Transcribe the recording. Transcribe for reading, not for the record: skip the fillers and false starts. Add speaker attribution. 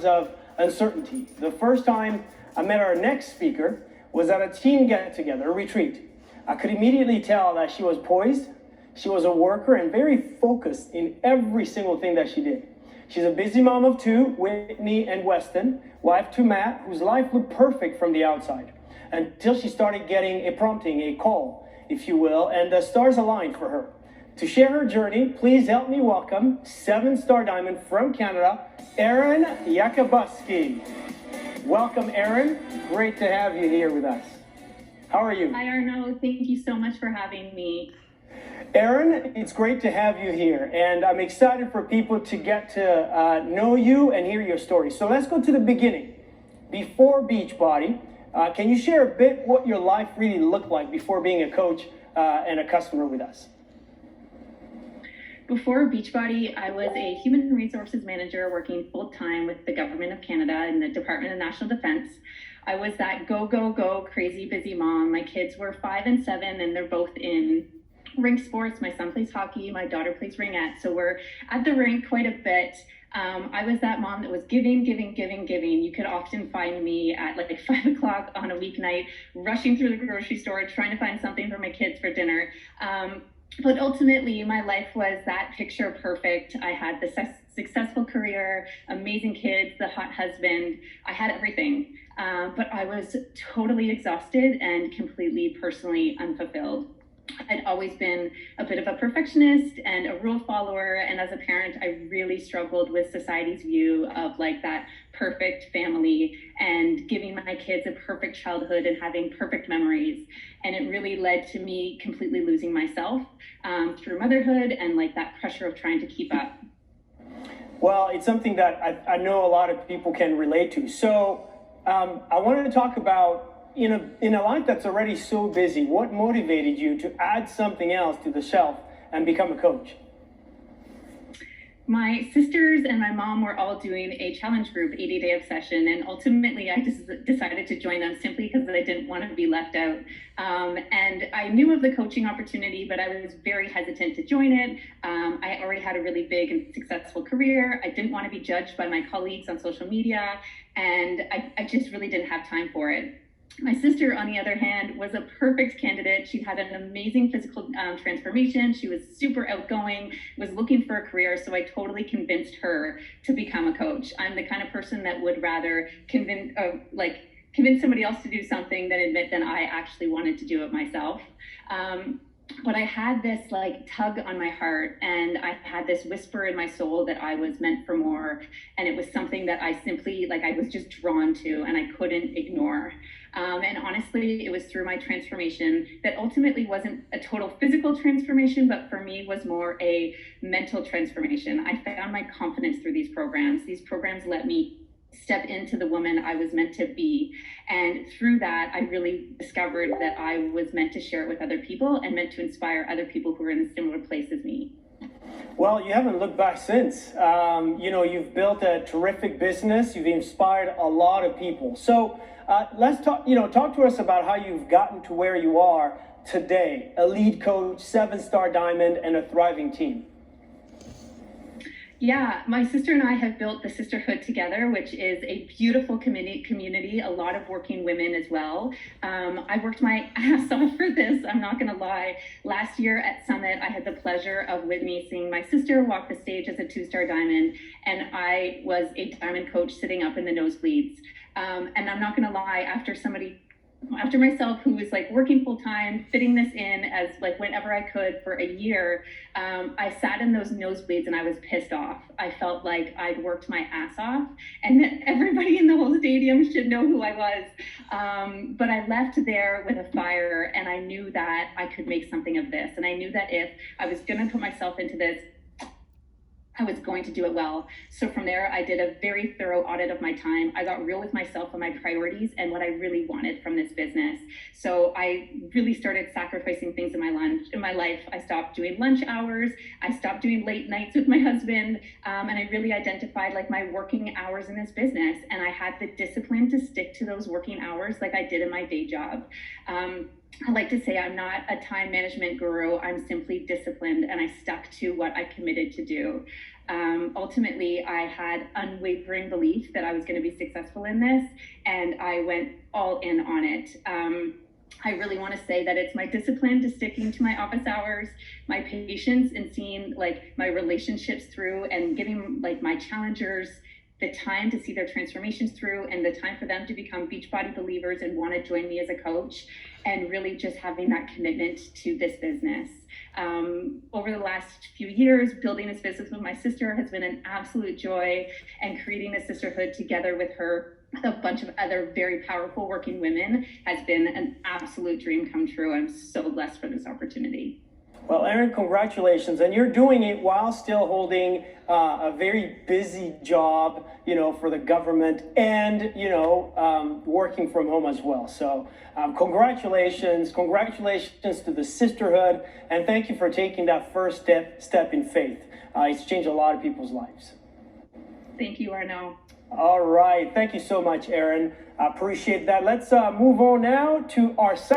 Speaker 1: of uncertainty. The first time I met our next speaker was at a team get-together, a retreat. I could immediately tell that she was poised, she was a worker, and very focused in every single thing that she did. She's a busy mom of two, Whitney and Weston, wife to Matt, whose life looked perfect from the outside, until she started getting a prompting, a call, if you will, and the stars aligned for her. To share her journey, please help me welcome 7-star diamond from Canada, Erinn Yakabuski. Welcome, Erinn. Great to have you here with us. How are you?
Speaker 2: Hi, Arno. Thank you so much for having me.
Speaker 1: Erinn, it's great to have you here, and I'm excited for people to get to know you and hear your story. So let's go to the beginning. Before Beachbody, can you share a bit what your life really looked like before being a coach and a customer with us?
Speaker 2: Before Beachbody, I was a human resources manager working full-time with the government of Canada in the Department of National Defense. I was that go, go, go, crazy busy mom. My kids were 5 and 7, and they're both in rink sports. My son plays hockey, my daughter plays ringette, so we're at the rink quite a bit. I was that mom that was giving. You could often find me at like 5 o'clock on a weeknight, rushing through the grocery store, trying to find something for my kids for dinner. But ultimately, my life was that picture perfect. I had the successful career, amazing kids, the hot husband. I had everything, but I was totally exhausted and completely personally unfulfilled. I'd always been a bit of a perfectionist and a rule follower, and as a parent, I really struggled with society's view of like that perfect family and giving my kids a perfect childhood and having perfect memories. And it really led to me completely losing myself through motherhood and like that pressure of trying to keep up.
Speaker 1: Well, it's something that I know a lot of people can relate to. So I wanted to talk about in a life that's already so busy, what motivated you to add something else to the shelf and become a coach?
Speaker 2: My sisters and my mom were all doing a challenge group, 80-day obsession, and ultimately I just decided to join them simply because I didn't want to be left out. And I knew of the coaching opportunity, but I was very hesitant to join it. I already had a really big and successful career. I didn't want to be judged by my colleagues on social media, and I just really didn't have time for it. My sister, on the other hand, was a perfect candidate. She had an amazing physical transformation. She was super outgoing, was looking for a career. So I totally convinced her to become a coach. I'm the kind of person that would rather convince somebody else to do something than admit that I actually wanted to do it myself. But I had this like tug on my heart, and I had this whisper in my soul that I was meant for more. And it was something that I simply, I was just drawn to and I couldn't ignore. And honestly, it was through my transformation that ultimately wasn't a total physical transformation, but for me was more a mental transformation. I found my confidence through these programs. These programs let me step into the woman I was meant to be. And through that, I really discovered that I was meant to share it with other people and meant to inspire other people who were in a similar place as me.
Speaker 1: Well, you haven't looked back since. You've built a terrific business. You've inspired a lot of people. So let's talk to us about how you've gotten to where you are today, a lead coach, 7-star diamond, and a thriving team.
Speaker 2: Yeah, my sister and I have built the Sisterhood together, which is a beautiful community, a lot of working women as well. I worked my ass off for this, I'm not going to lie. Last year at Summit, I had the pleasure of witnessing my sister walk the stage as a 2-star diamond, and I was a diamond coach sitting up in the nosebleeds. And I'm not going to lie, after myself, who was working full time, fitting this in as whenever I could for a year, I sat in those nosebleeds and I was pissed off. I felt like I'd worked my ass off and that everybody in the whole stadium should know who I was. But I left there with a fire, and I knew that I could make something of this. And I knew that if I was going to put myself into this, I was going to do it well. So from there, I did a very thorough audit of my time. I got real with myself and my priorities and what I really wanted from this business. So I really started sacrificing things in my life. I stopped doing lunch hours. I stopped doing late nights with my husband. And I really identified my working hours in this business. And I had the discipline to stick to those working hours like I did in my day job. I like to say I'm not a time management guru. I'm simply disciplined, and I stuck to what I committed to do. Ultimately, I had unwavering belief that I was going to be successful in this, and I went all in on it. I really want to say that it's my discipline to sticking to my office hours, my patience in seeing like my relationships through, and giving like my challengers the time to see their transformations through, and the time for them to become Beachbody believers and want to join me as a coach, and really just having that commitment to this business. Over the last few years, building this business with my sister has been an absolute joy, and creating the Sisterhood together with her, with a bunch of other very powerful working women, has been an absolute dream come true. I'm so blessed for this opportunity.
Speaker 1: Well, Erinn, congratulations. And you're doing it while still holding a very busy job, for the government, and, working from home as well. So congratulations to the Sisterhood, and thank you for taking that first step in faith. It's changed a lot of people's lives.
Speaker 2: Thank you, Arnaud.
Speaker 1: All right. Thank you so much, Erinn. I appreciate that. Let's move on now to our second